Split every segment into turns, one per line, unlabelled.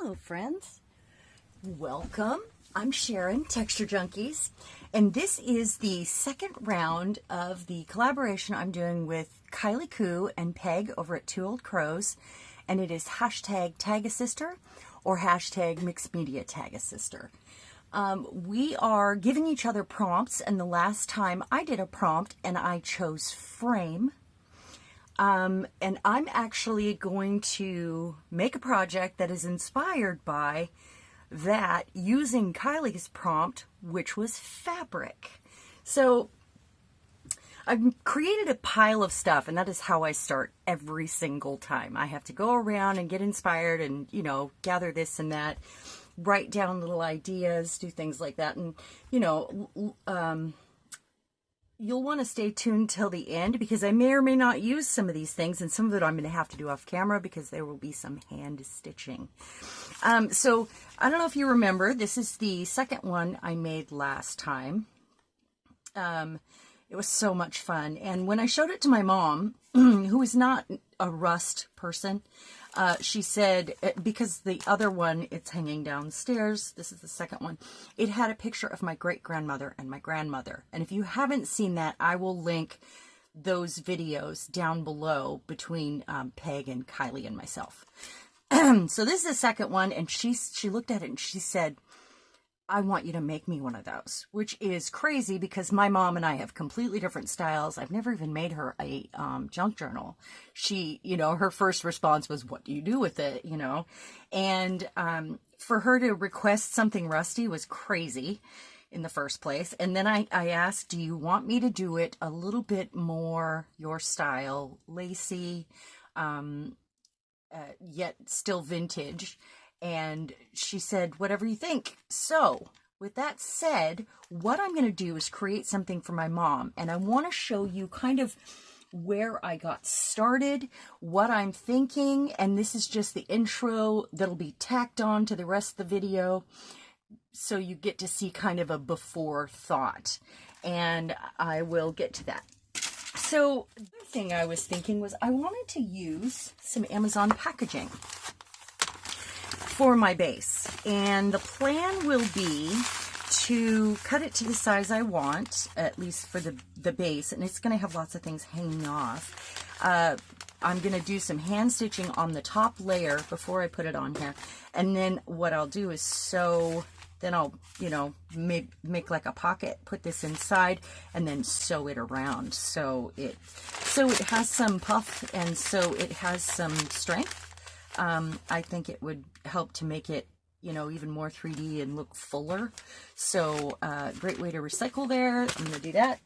Hello friends, welcome. I'm Cheran, TextureJunkies, and this is the second round of the collaboration I'm doing with Kylie Coo and Peg over at Two Old Crows, and it is hashtag Tag a Sister or hashtag Mixed Media Tag a Sister. We are giving each other prompts, and the last time I did a prompt and I chose frame. And I'm actually going to make a project that is inspired by that using Kylie's prompt, which was fabric. So I've created a pile of stuff, and that is how I start every single time. I have to go around and get inspired and, gather this and that, write down little ideas, do things like that. And, you'll want to stay tuned till the end because I may or may not use some of these things, and some of it I'm going to have to do off camera because there will be some hand stitching. So I don't know if you remember, this is the second one I made last time. It was so much fun. And when I showed it to my mom, who is not a rust person, she said, because the other one, it's hanging downstairs, this is the second one, it had a picture of my great-grandmother and my grandmother. And if you haven't seen that, I will link those videos down below between Peg and Kylie and myself. So this is the second one, and she looked at it and she said, I want you to make me one of those, which is crazy because my mom and I have completely different styles. I've never even made her a junk journal. She, her first response was, what do you do with it? And for her to request something rusty was crazy in the first place. And then I asked, do you want me to do it a little bit more your style, lacy, yet still vintage? And she said, whatever you think. So with that said, what I'm going to do is create something for my mom. And I want to show you kind of where I got started, what I'm thinking. And this is just the intro that'll be tacked on to the rest of the video. So you get to see kind of a before thought. And I will get to that. So the other thing I was thinking was I wanted to use some Amazon packaging for my base, and the plan will be to cut it to the size I want, at least for the base, and it's going to have lots of things hanging off. I'm going to do some hand stitching on the top layer before I put it on here, and then what I'll do is sew, then I'll, make like a pocket, put this inside, and then sew it around so it has some puff, and so it has some strength. I think it would help to make it, even more 3D and look fuller. So, great way to recycle there. I'm going to do that.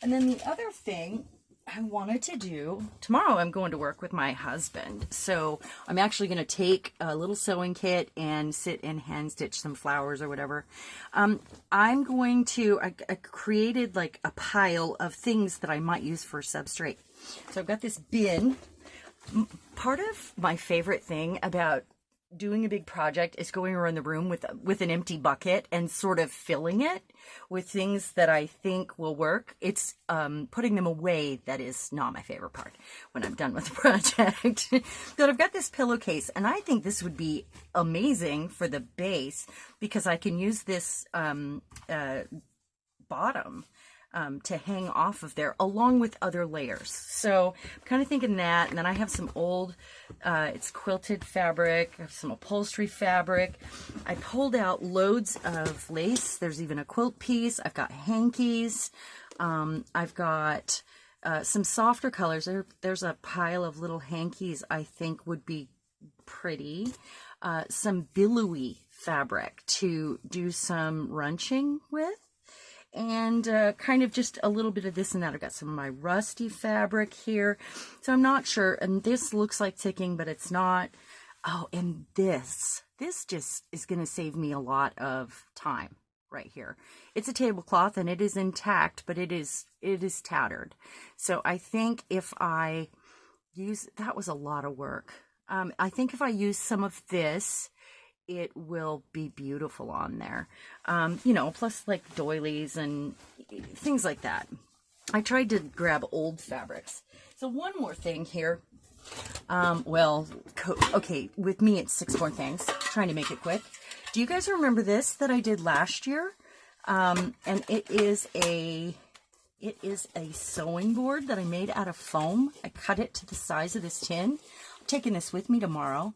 And then the other thing I wanted to do, tomorrow I'm going to work with my husband. So I'm actually going to take a little sewing kit and sit and hand stitch some flowers or whatever. I'm going to, I created like a pile of things that I might use for substrate. So I've got this bin. Part of my favorite thing about doing a big project is going around the room with an empty bucket and sort of filling it with things that I think will work. It's putting them away that is not my favorite part when I'm done with the project. But I've got this pillowcase, and I think this would be amazing for the base because I can use this bottom to hang off of there along with other layers. So I'm kind of thinking that, and then I have some old, it's quilted fabric, I have some upholstery fabric. I pulled out loads of lace. There's even a quilt piece. I've got hankies. I've got some softer colors. There's a pile of little hankies I think would be pretty. Some billowy fabric to do some runching with. And kind of just a little bit of this and that. I've got some of my rusty fabric here. So I'm not sure. And this looks like ticking, but it's not. Oh, and this just is going to save me a lot of time right here. It's a tablecloth and it is intact, but it is tattered. So I think if I use, that was a lot of work. I think if I use some of this, it will be beautiful on there. Plus like doilies and things like that. I tried to grab old fabrics. So one more thing here. Okay, with me it's 6 more things. Trying to make it quick. Do you guys remember this that I did last year? And it is a sewing board that I made out of foam. I cut it to the size of this tin. I'm taking this with me tomorrow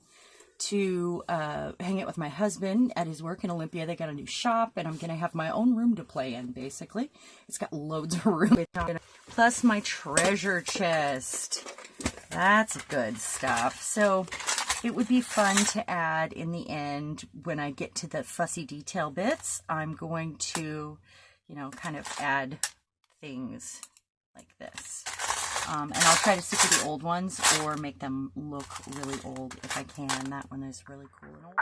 to hang it with my husband at his work in Olympia. They got a new shop, and I'm going to have my own room to play in, basically. It's got loads of room. Plus my treasure chest. That's good stuff. So it would be fun to add in the end when I get to the fussy detail bits. I'm going to, you know, kind of add things like this. And I'll try to stick with the old ones or make them look really old if I can. That one is really cool and old.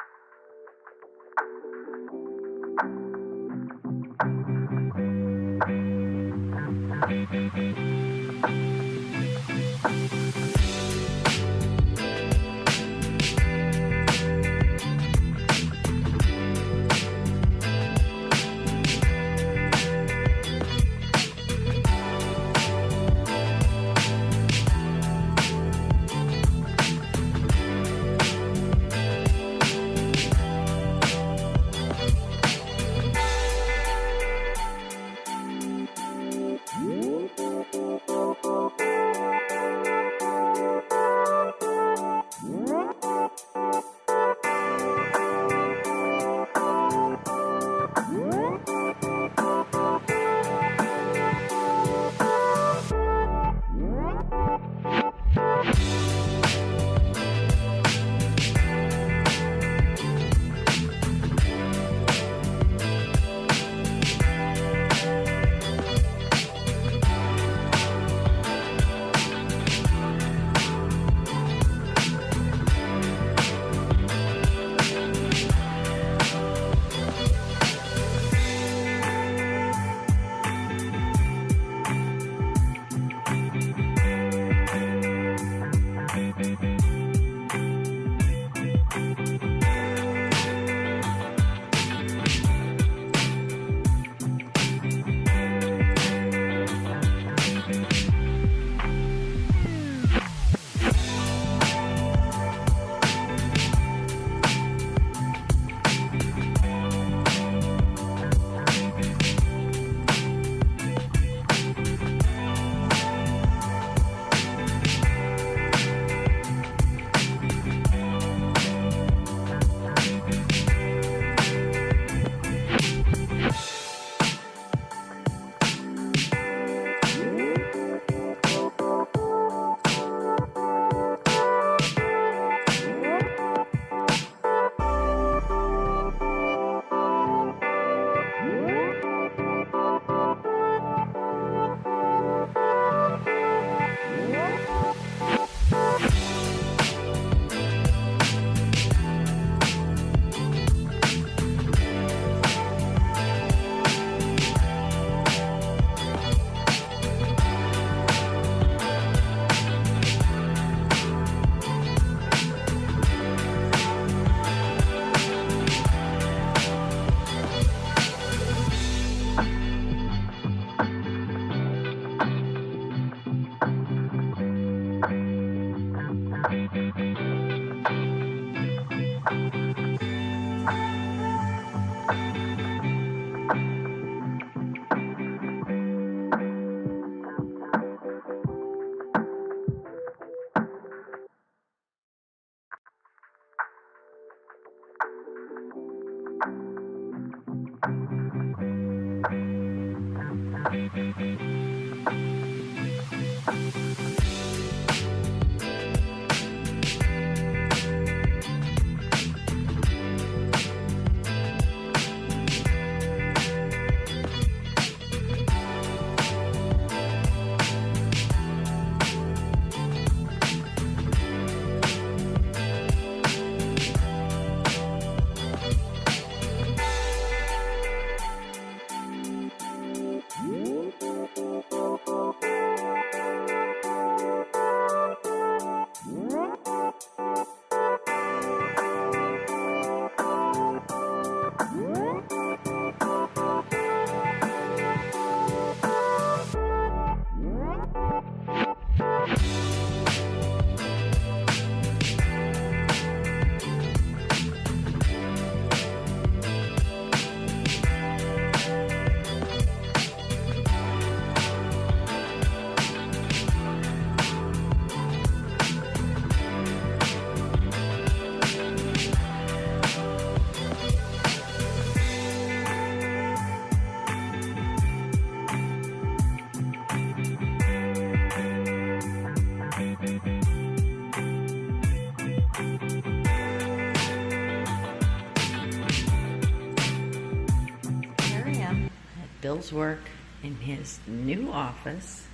Bill's work in his new office,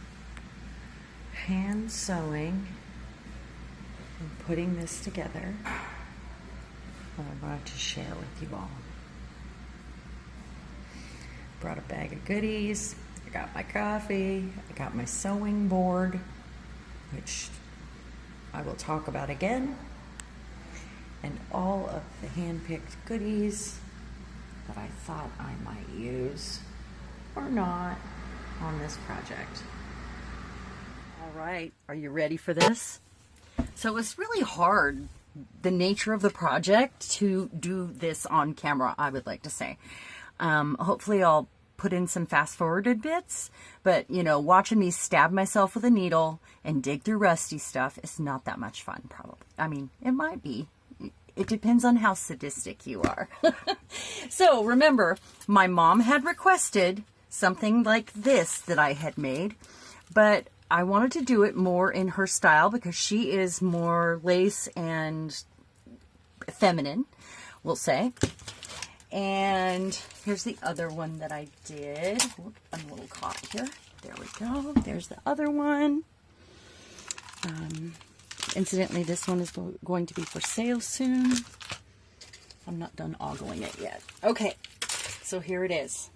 hand sewing and putting this together. What I wanted to share with you all. Brought a bag of goodies. I got my coffee. I got my sewing board, which I will talk about again, and all of the hand-picked goodies that I thought I might use or not on this project.
All right, are you ready for this? So it was really hard, the nature of the project, to do this on camera, I would like to say. Hopefully I'll put in some fast-forwarded bits, but, you know, watching me stab myself with a needle and dig through rusty stuff is not that much fun, probably. I mean, it might be. It depends on how sadistic you are. So, remember, my mom had requested something like this that I had made, but I wanted to do it more in her style because she is more lace and feminine, we'll say. And here's the other one that I did. Whoop, I'm a little caught here. There we go. There's the other one. Incidentally, this one is going to be for sale soon. I'm not done ogling it yet. Okay, so here it is.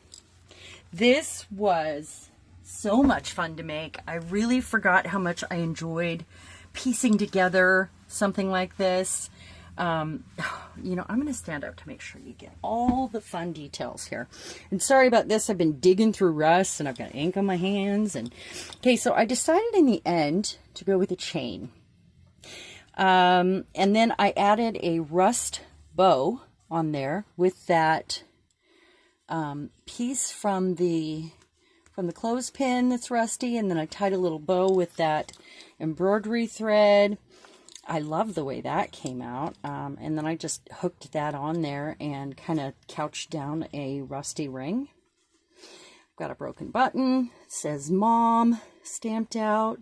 This was so much fun to make. I really forgot how much I enjoyed piecing together something like this. You know, I'm going to stand up to make sure you get all the fun details here. And sorry about this. I've been digging through rust and I've got ink on my hands. And okay, so I decided in the end to go with a chain. And then I added a rust bow on there with that piece from the clothespin that's rusty, and then I tied a little bow with that embroidery thread. I love the way that came out, and then I just hooked that on there and kind of couched down a rusty ring. I've got a broken button, it says Mom stamped out.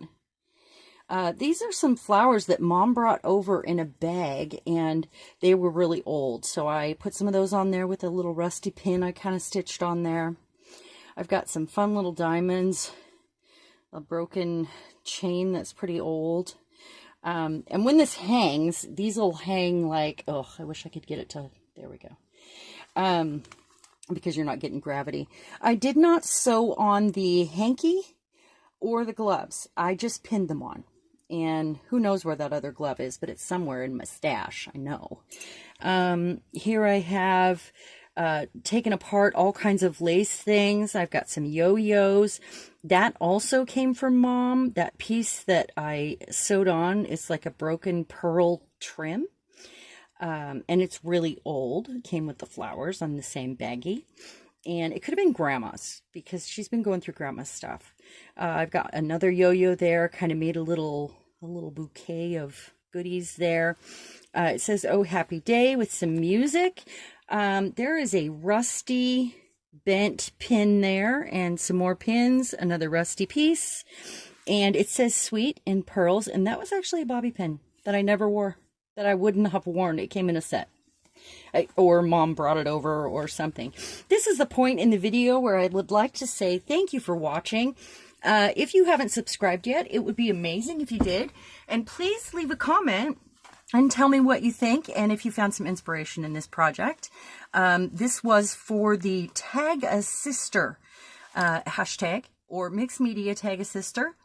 These are some flowers that Mom brought over in a bag, and they were really old, so I put some of those on there with a little rusty pin I kind of stitched on there. I've got some fun little diamonds, a broken chain that's pretty old. And when this hangs, these will hang like, oh, I wish I could get it to, there we go. Because you're not getting gravity. I did not sew on the hanky or the gloves. I just pinned them on. And who knows where that other glove is, but it's somewhere in my stash, I know. Here I have taken apart all kinds of lace things. I've got some yo-yos. That also came from Mom. That piece that I sewed on is like a broken pearl trim. And it's really old. It came with the flowers on the same baggie. And it could have been Grandma's because she's been going through Grandma's stuff. I've got another yo-yo there, kind of made a little bouquet of goodies there. It says, "Oh, happy day," with some music. There is a rusty bent pin there and some more pins, another rusty piece. And it says "Sweet" in pearls. And that was actually a bobby pin that I never wore, that I wouldn't have worn. It came in a set. Or Mom brought it over or something. This is the point in the video where I would like to say thank you for watching. If you haven't subscribed yet, it would be amazing if you did. And please leave a comment and tell me what you think and if you found some inspiration in this project. This was for the Tag a Sister hashtag, or Mixed Media Tag a Sister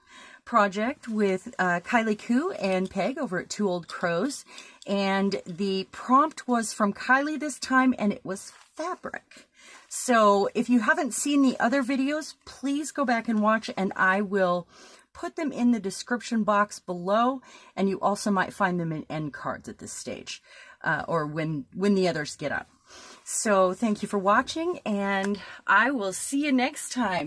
project with Kylie Coo and Peg over at Two Old Crows. And the prompt was from Kylie this time, and it was fabric. So if you haven't seen the other videos, please go back and watch, and I will put them in the description box below, and you also might find them in end cards at this stage, or when the others get up. So thank you for watching, and I will see you next time.